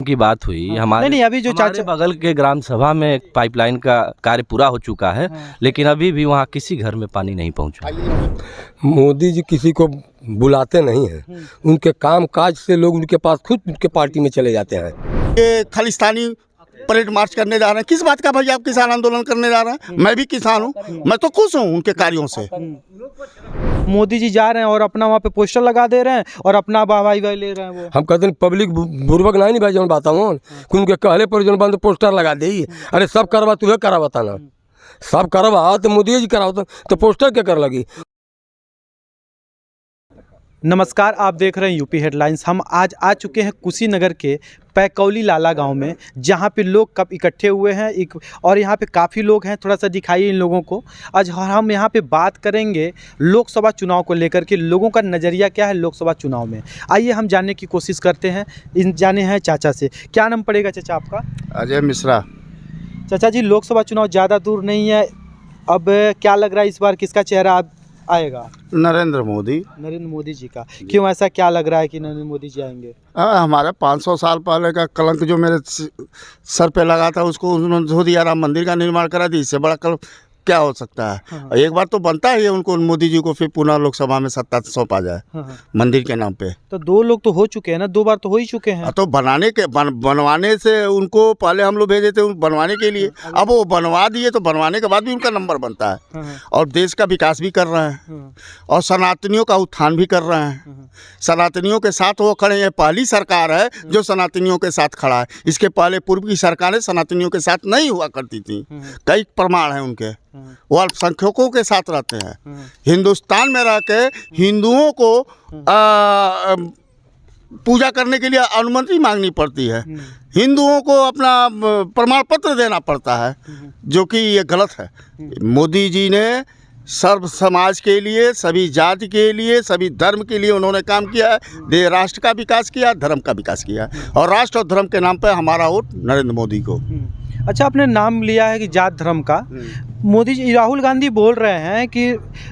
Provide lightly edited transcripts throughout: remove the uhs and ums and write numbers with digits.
की बात हुई हाँ। हमारे नहीं अभी जो हमारे चाचा बगल के ग्राम सभा में पाइपलाइन का कार्य पूरा हो चुका है। हाँ। लेकिन अभी भी वहाँ किसी घर में पानी नहीं पहुँचा। मोदी जी किसी को बुलाते नहीं हैं, उनके काम काज से लोग उनके पास खुद उनके पार्टी में चले जाते हैं। ये खालिस्तानी परेड मार्च करने जा रहे हैं, किस बात का भाई आप किसान आंदोलन करने जा रहे हैं? मैं भी किसान हूँ, मैं तो खुश हूँ उनके कार्यों से। मोदी जी जा रहे हैं और अपना वहाँ पे पोस्टर लगा दे रहे हैं और अपना वाहवाही ले रहे हैं वो। हम कहते हैं पब्लिक बुर्बक नहीं भाई जौन बात हूँ उनके कहले पर जौन बंद पोस्टर लगा दे। अरे सब करवा तुहे करा बताना, सब करवा तो मोदी जी कराओ तो पोस्टर क्या कर लगी। नमस्कार, आप देख रहे हैं यूपी हेडलाइंस। हम आज आ चुके हैं कुशीनगर के पैकौली लाला गांव में, जहां पे लोग कब इकट्ठे हुए हैं और यहां पे काफ़ी लोग हैं। थोड़ा सा दिखाइए इन लोगों को। आज हम यहां पे बात करेंगे लोकसभा चुनाव को लेकर के, लोगों का नज़रिया क्या है लोकसभा चुनाव में। आइए हम जानने की कोशिश करते हैं। जाने हैं चाचा से। क्या नाम पड़ेगा चाचा आपका? अजय मिश्रा। चाचा जी, लोकसभा चुनाव ज़्यादा दूर नहीं है, अब क्या लग रहा है इस बार किसका चेहरा आएगा? नरेंद्र मोदी। नरेंद्र मोदी जी का। क्यों ऐसा क्या लग रहा है कि नरेंद्र मोदी जी आएंगे? हमारा 500 साल पहले का कलंक जो मेरे सर पे लगा था उसको उन्होंने धो दिया, राम मंदिर का निर्माण करा दी। इससे बड़ा कलंक क्या हो सकता है? हाँ। एक बार तो बनता है उनको, मोदी जी को फिर पुनः लोकसभा में सत्ता सौंपा जाए। हाँ। मंदिर के नाम पे। तो 2 लोग तो हो चुके हैं ना, 2 बार तो हो ही चुके हैं। तो बनवाने से उनको पहले हम लोग भेजे थे बनवाने के लिए, अब वो बनवा दिए तो बनवाने के बाद भी उनका नंबर बनता है। हाँ। और देश का विकास भी कर रहे हैं। हाँ। और सनातनियों का उत्थान भी कर रहे हैं। सनातनियों के साथ वो खड़े हैं। पहली सरकार है जो सनातनियों के साथ खड़ा है। इसके पहले पूर्व की सरकारें सनातनियों के साथ नहीं हुआ करती थी। कई प्रमाण हैं उनके। वो अल्पसंख्यकों के साथ रहते हैं। हिंदुस्तान में रह के हिंदुओं को पूजा करने के लिए अनुमति मांगनी पड़ती है। हिंदुओं को अपना प्रमाण पत्र देना पड़ता है, जो कि ये गलत है। मोदी जी ने सर्व समाज के लिए, सभी जाति के लिए, सभी धर्म के लिए उन्होंने काम किया है। राष्ट्र का विकास किया, धर्म का विकास किया। और राष्ट्र और धर्म के नाम पे हमारा वोट नरेंद्र मोदी को। अच्छा, आपने नाम लिया है कि जात धर्म का। मोदी जी, राहुल गांधी बोल रहे हैं कि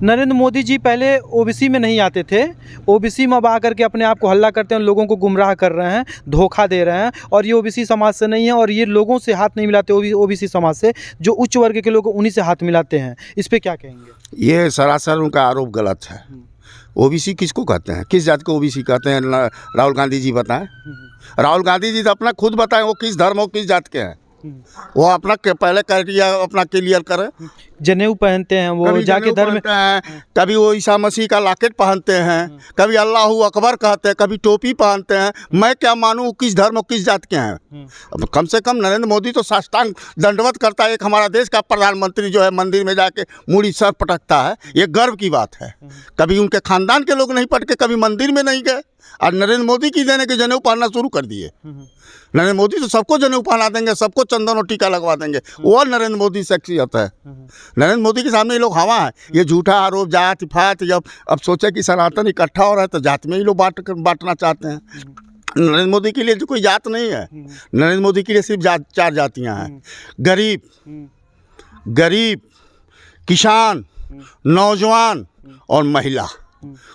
नरेंद्र मोदी जी पहले ओबीसी में नहीं आते थे, ओबीसी में अब आकर के अपने आप को हल्ला करते हैं, लोगों को गुमराह कर रहे हैं, धोखा दे रहे हैं। और ये ओबीसी समाज से नहीं है और ये लोगों से हाथ नहीं मिलाते, ओबीसी समाज से जो उच्च वर्ग के लोग उन्हीं से हाथ मिलाते हैं। इस पे क्या कहेंगे? ये सरासर उनका आरोप गलत है। ओबीसी किसको कहते हैं? किस जाति को ओबीसी कहते हैं? राहुल गांधी जी बताएं। राहुल गांधी जी तो अपना खुद बताएं वो किस धर्म और किस जाति के हैं। वो अपना पहले अपना क्लियर करें। जनेऊ पहनते हैं वो, जाके धर्म हैं, कभी वो ईसा मसीह का लॉकेट पहनते हैं, कभी अल्लाह अकबर कहते हैं, कभी टोपी पहनते हैं। मैं क्या मानूं किस धर्म और किस जात के हैं? अब कम से कम नरेंद्र मोदी तो साष्टांग दंडवत करता है। एक हमारा देश का प्रधानमंत्री जो है मंदिर में जाके मूड़ी सर पटकता है, ये गर्व की बात है। कभी उनके खानदान के लोग नहीं पटके, कभी मंदिर में नहीं गए। और नरेंद्र मोदी की देने के जनेऊ पहनना शुरू कर दिए। नरेंद्र मोदी तो सबको जनेऊ पहना देंगे, सबको चंदन और टीका लगवा देंगे। वो नरेंद्र मोदी शख्सियत है। नरेंद्र मोदी के सामने ये लोग हवा है। ये झूठा आरोप जात पात, जब अब सोचे कि सनातन इकट्ठा हो रहा है तो जात में ही लोग बांटना चाहते हैं। नरेंद्र मोदी के लिए तो कोई जात नहीं है। नरेंद्र मोदी के लिए सिर्फ 4 जातियाँ हैं। गरीब, किसान, नौजवान और महिला।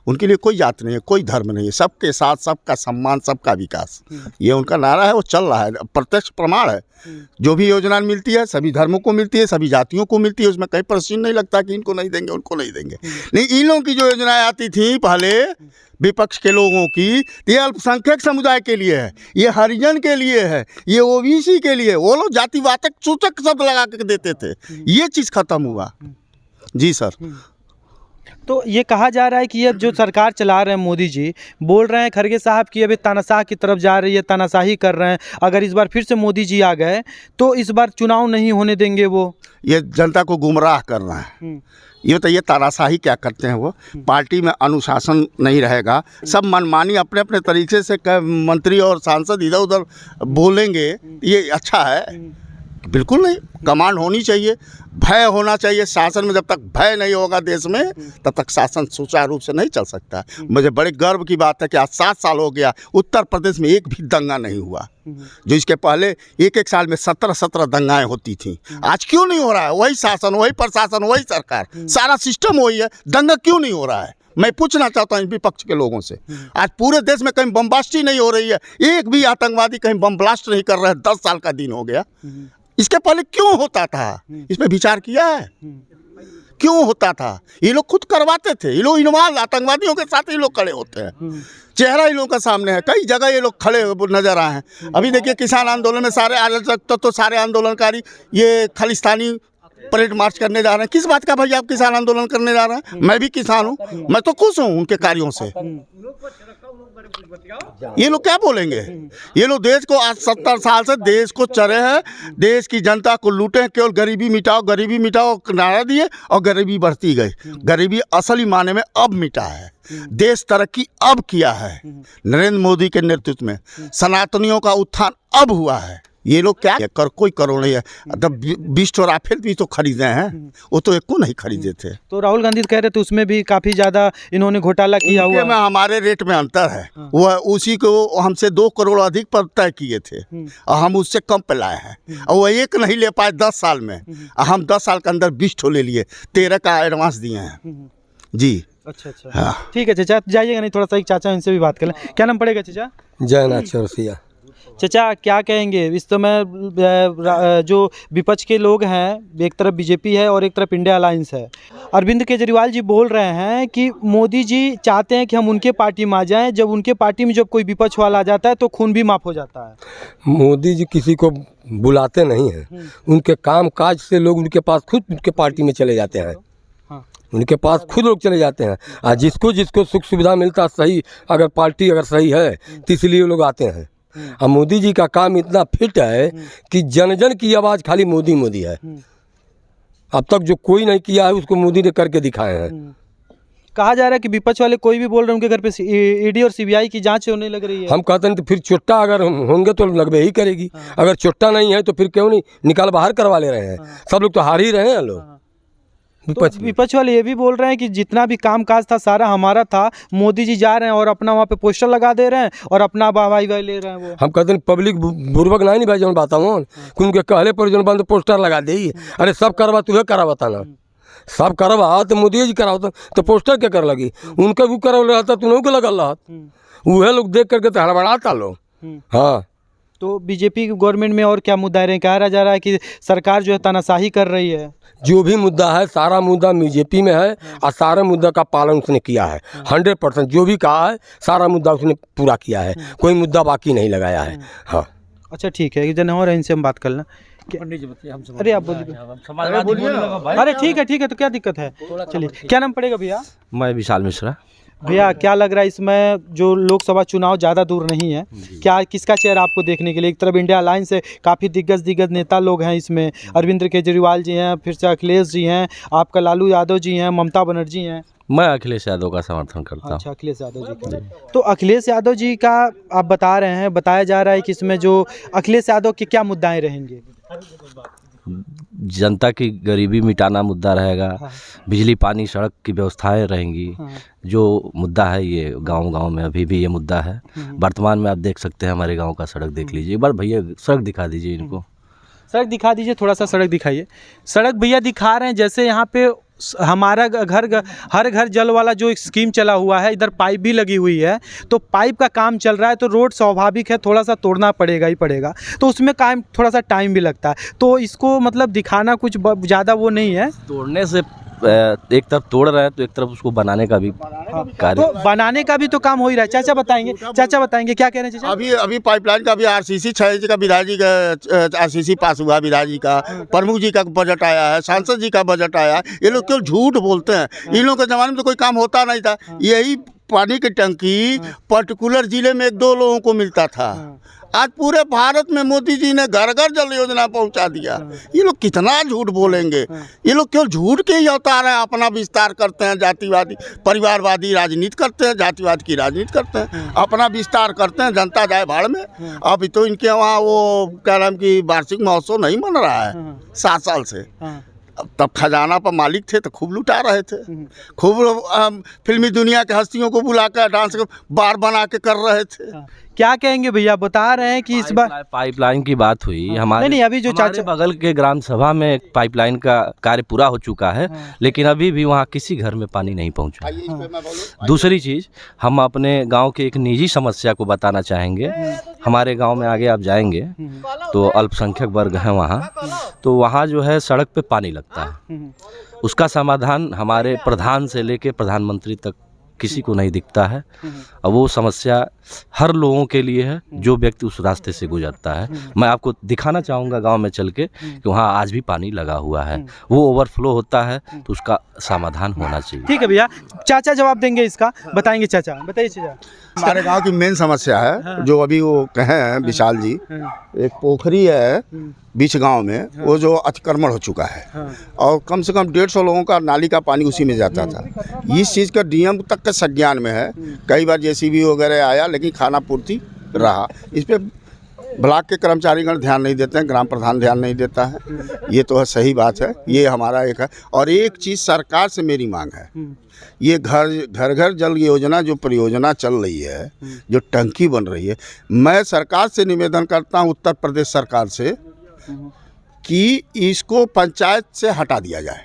उनके लिए कोई जात नहीं है, कोई धर्म नहीं है। सबके साथ सबका सम्मान, सबका विकास, ये उनका नारा है। वो चल रहा है, प्रत्यक्ष प्रमाण है। जो भी योजना मिलती है सभी धर्मों को मिलती है, सभी जातियों को मिलती है। उसमें कहीं प्रश्न नहीं लगता कि इनको नहीं देंगे, उनको नहीं देंगे। नहीं, इन लोगों की जो योजनाएं आती थी पहले विपक्ष के लोगों की, ये अल्पसंख्यक समुदाय के लिए है, ये हरिजन के लिए है, ये ओबीसी के लिए। वो लोग जातिवाचक सूचक शब्द लगा के देते थे। ये चीज़ खत्म हुआ। जी सर। तो ये कहा जा रहा है कि ये जो सरकार चला रहे हैं मोदी जी, बोल रहे हैं खड़गे साहब की अभी तानाशाह की तरफ जा रही है, तानाशाही कर रहे हैं। अगर इस बार फिर से मोदी जी आ गए तो इस बार चुनाव नहीं होने देंगे वो। ये जनता को गुमराह कर रहे हैं। ये तो ये तानाशाही क्या करते हैं? वो पार्टी में अनुशासन नहीं रहेगा, सब मनमानी अपने अपने तरीके से मंत्री और सांसद इधर उधर बोलेंगे। ये अच्छा है? बिल्कुल नहीं। कमांड होनी चाहिए, भय होना चाहिए शासन में। जब तक भय नहीं होगा देश में तब तक शासन सुचारू रूप से नहीं चल सकता। मुझे बड़े गर्व की बात है कि आज 7 साल हो गया उत्तर प्रदेश में एक भी दंगा नहीं हुआ, जो इसके पहले एक साल में 17 दंगाएं होती थी। आज क्यों नहीं हो रहा है? वही शासन, वही प्रशासन, वही सरकार, सारा सिस्टम वही है। दंगा क्यों नहीं हो रहा है? मैं पूछना चाहता हूँ विपक्ष के लोगों से, आज पूरे देश में कहीं बमबास्टी नहीं हो रही है, एक भी आतंकवादी कहीं बम ब्लास्ट नहीं कर रहा है, 10 साल का दिन हो गया। इसके पहले क्यों होता था, इस पर विचार किया है? क्यों होता था? ये लोग खुद करवाते थे, ये लोग इन्वॉल्व, आतंकवादियों के साथ ये लोग खड़े होते हैं, चेहरा इन लोगों का सामने है, कई जगह ये लोग खड़े नजर आए हैं। अभी देखिए किसान आंदोलन में सारे आज तक तो सारे आंदोलनकारी ये खालिस्तानी परेड मार्च करने जा रहे हैं। किस बात का भैया आप किसान आंदोलन करने जा रहे हैं? मैं भी किसान हूँ, मैं तो खुश हूँ उनके कार्यों से। ये लोग क्या बोलेंगे? ये लोग देश को आज 70 साल से देश को चरे हैं, देश की जनता को लूटे हैं, केवल गरीबी मिटाओ नारा दिए और गरीबी बढ़ती गई। गरीबी असली माने में अब मिटा है, देश तरक्की अब किया है नरेंद्र मोदी के नेतृत्व में, सनातनियों का उत्थान अब हुआ है। ये लोग क्या कर कोई करोड़ नहीं है, तब 20 राफेल भी तो खरीदे हैं, वो तो एक को नहीं खरीदे थे। तो राहुल गांधी कह रहे थे उसमें भी काफ़ी ज़्यादा इन्होंने घोटाला किया हुआ में हमारे रेट में अंतर है, वो उसी को हमसे 2 करोड़ अधिक पर तय किए थे और हम उससे कम पे लाए हैं, और वो एक नहीं ले पाए 10 साल में, हम 10 साल के अंदर 20 ठो ले लिए, 13 का एडवांस दिए हैं जी। अच्छा अच्छा, हाँ। ठीक है चाचा, जाइएगा नहीं थोड़ा सा, एक चाचा इनसे भी बात कर लें। क्या नाम पड़ेगा चाचा? जयनाथ चौरसिया। चाचा क्या कहेंगे इस समय जो विपक्ष के लोग हैं, एक तरफ बीजेपी है और एक तरफ इंडिया अलायंस है, अरविंद केजरीवाल जी बोल रहे हैं कि मोदी जी चाहते हैं कि हम उनके पार्टी में आ जाएं, जब उनके पार्टी में जब कोई विपक्ष वाला आ जाता है तो खून भी माफ़ हो जाता है। मोदी जी किसी को बुलाते नहीं हैं, उनके काम काज से लोग उनके पास खुद उनके पार्टी में चले जाते हैं, उनके पास खुद लोग चले जाते हैं। और जिसको जिसको सुख सुविधा मिलता सही, अगर पार्टी अगर सही है तो इसलिए लोग आते हैं। और मोदी जी का काम इतना फिट है कि जन जन की आवाज़ खाली मोदी मोदी है। अब तक जो कोई नहीं किया है उसको मोदी ने करके दिखाए हैं। कहा जा रहा है कि विपक्ष वाले कोई भी बोल रहे हैं उनके घर पे ईडी और सीबीआई की जांच होने लग रही है। हम कहते हैं तो फिर चुट्टा अगर होंगे तो लगभग ही करेगी, अगर चुट्टा नहीं है तो फिर क्यों नहीं निकाल बाहर करवा ले रहे हैं। सब लोग तो हार ही रहे हैं लोग। तो विपक्ष वाले ये भी बोल रहे हैं कि जितना भी काम काज था सारा हमारा था, मोदी जी जा रहे हैं और अपना वहाँ पे पोस्टर लगा दे रहे हैं और अपना वाहवाही ले रहे हैं। वो हम कहते हैं पब्लिक बुर्बक नहीं भाई, जो बताऊँ उनके कहले पर जो बंद पोस्टर लगा दे, अरे सब करवा तुहे करा बताना, सब करवा तो मोदी जी करावता तो पोस्टर क्या कर लगी, उनका भी करा रहता तुनों को लगा रहा, वह लोग देख करके तो हड़बड़ाता लोग। हाँ, तो बीजेपी गवर्नमेंट में और क्या मुद्दा रहे? कहा जा रहा है कि सरकार जो है तानाशाही कर रही है। जो भी मुद्दा है सारा मुद्दा बीजेपी में है और सारे मुद्दा का पालन उसने किया है 100%। जो भी कहा है सारा मुद्दा उसने पूरा किया है, कोई मुद्दा बाकी नहीं लगाया है। हाँ अच्छा ठीक है, जन और इनसे हम बात कर लें। अरे आप बोलिए। अरे ठीक है तो क्या दिक्कत है, चलिए। क्या नाम पड़ेगा भैया? मैं विशाल मिश्रा। भैया क्या लग रहा है इसमें जो लोकसभा चुनाव ज़्यादा दूर नहीं है, क्या किसका चेहरा आपको देखने के लिए? एक तरफ इंडिया अलायंस से काफ़ी दिग्गज नेता लोग हैं इसमें, अरविंद केजरीवाल जी हैं, फिर से अखिलेश जी हैं, आपका लालू यादव जी हैं, ममता बनर्जी हैं। मैं अखिलेश यादव का समर्थन करता हूँ। अच्छा, अखिलेश यादव जी का। तो अखिलेश यादव जी का आप बता रहे हैं, बताया जा रहा है कि इसमें जो अखिलेश यादव के क्या मुद्दाएं रहेंगे? जनता की गरीबी मिटाना मुद्दा रहेगा, बिजली पानी सड़क की व्यवस्थाएं रहेंगी। जो मुद्दा है ये गांव में अभी भी ये मुद्दा है। वर्तमान में आप देख सकते हैं हमारे गांव का सड़क देख लीजिए एक बार, भैया सड़क दिखा दीजिए इनको, सड़क दिखा दीजिए, थोड़ा सा सड़क दिखाइए। सड़क भैया दिखा रहे हैं जैसे यहाँ पे हमारा हर घर जल वाला जो एक स्कीम चला हुआ है, इधर पाइप भी लगी हुई है, तो पाइप का काम चल रहा है, तो रोड स्वाभाविक है थोड़ा सा तोड़ना पड़ेगा ही पड़ेगा, तो उसमें काम थोड़ा सा टाइम भी लगता है। तो इसको मतलब दिखाना कुछ ज़्यादा वो नहीं है। तोड़ने से एक तरफ तोड़ रहे हैं तो एक तरफ उसको बनाने का भी कार्य, तो बनाने का भी तो काम हो ही रहा है। चाचा बताएंगे क्या कह रहे हैं चाचा? अभी पाइपलाइन का भी RCC 6 जी का विधायक जी का RCC पास हुआ, विधायक जी का, प्रमुख जी का बजट आया है, सांसद जी का बजट आया है। ये लोग क्यों झूठ बोलते हैं? इन लोगों के ज़माने में तो कोई काम होता नहीं था। यही पानी की टंकी पर्टिकुलर जिले में 1-2 लोगों को मिलता था, आज पूरे भारत में मोदी जी ने घर घर जल योजना पहुंचा दिया। ये लोग कितना झूठ बोलेंगे? ये लोग क्यों झूठ के ही अवतार हैं, अपना विस्तार करते हैं, जातिवादी परिवारवादी राजनीति करते हैं, जातिवाद की राजनीति करते हैं, अपना विस्तार करते हैं, जनता जाए भाड़ में। अभी तो इनके वहाँ वो क्या नाम की वार्षिक महोत्सव नहीं मन रहा है 7 साल से। तब खजाना पर मालिक थे तो खूब लुटा रहे थे, खूब फिल्मी दुनिया के हस्तियों को बुलाकर डांस बार बना के कर रहे थे। क्या कहेंगे भैया, बता रहे हैं कि इस बार पाइपलाइन की बात हुई हमारे नहीं, अभी जो हमारे बगल के ग्राम सभा में एक पाइपलाइन का कार्य पूरा हो चुका है, लेकिन अभी भी वहाँ किसी घर में पानी नहीं पहुँचा है। दूसरी चीज़, हम अपने गांव के एक निजी समस्या को बताना चाहेंगे। हमारे गांव में आगे आप जाएंगे तो अल्पसंख्यक वर्ग हैं वहाँ, तो वहाँ जो है सड़क पे पानी लगता है। उसका समाधान हमारे प्रधान से लेके प्रधानमंत्री तक किसी को नहीं दिखता है। और वो समस्या हर लोगों के लिए है जो व्यक्ति उस रास्ते से गुजरता है। मैं आपको दिखाना चाहूँगा गांव में चल के कि वहाँ आज भी पानी लगा हुआ है, वो ओवरफ्लो होता है, तो उसका समाधान होना चाहिए। ठीक है भैया, चाचा जवाब देंगे इसका, बताएंगे चाचा, बताइए चाचा। हमारे गांव की मेन समस्या है जो अभी वो कहे हैं विशाल जी, एक पोखरी है बीच गांव में, वो जो अतिक्रमण हो चुका है और कम से कम 150 लोगों का नाली का पानी उसी में जाता था। इस चीज़ का डीएम तक के संज्ञान में है, कई बार जेसीबी वगैरह आया लेकिन खाना पूर्ति रहा। इस पे ब्लॉक के कर्मचारीगण ध्यान नहीं देते हैं, ग्राम प्रधान ध्यान नहीं देता है, ये तो है, सही बात है, ये हमारा एक है। और एक चीज़ सरकार से मेरी मांग है, ये घर घर जल योजना जो परियोजना चल रही है, जो टंकी बन रही है, मैं सरकार से निवेदन करता हूँ, उत्तर प्रदेश सरकार से, कि इसको पंचायत से हटा दिया जाए।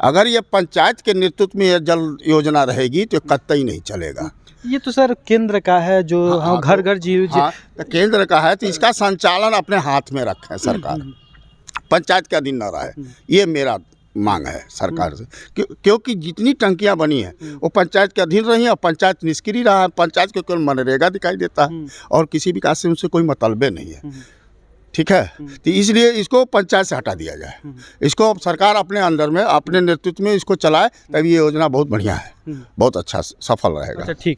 अगर ये पंचायत के नेतृत्व में ये जल योजना रहेगी तो कतई नहीं चलेगा। ये तो सर केंद्र का है जो हम घर घर तो केंद्र का है तो इसका संचालन अपने हाथ में रखें सरकार, पंचायत के अधीन न रहे, ये मेरा मांग है सरकार से। क्योंकि जितनी टंकियां बनी हैं वो पंचायत के अधीन रही हैं और पंचायत निष्क्रिय रहा है। पंचायत को केवल मनरेगा दिखाई देता है और किसी विकास से उनसे कोई मतलबे नहीं है। ठीक है, तो इसलिए इसको पंचायत से हटा दिया जाए, इसको सरकार अपने अंदर में अपने नेतृत्व में इसको चलाए, तभी ये योजना बहुत बढ़िया है, बहुत अच्छा सफल रहेगा। ठीक।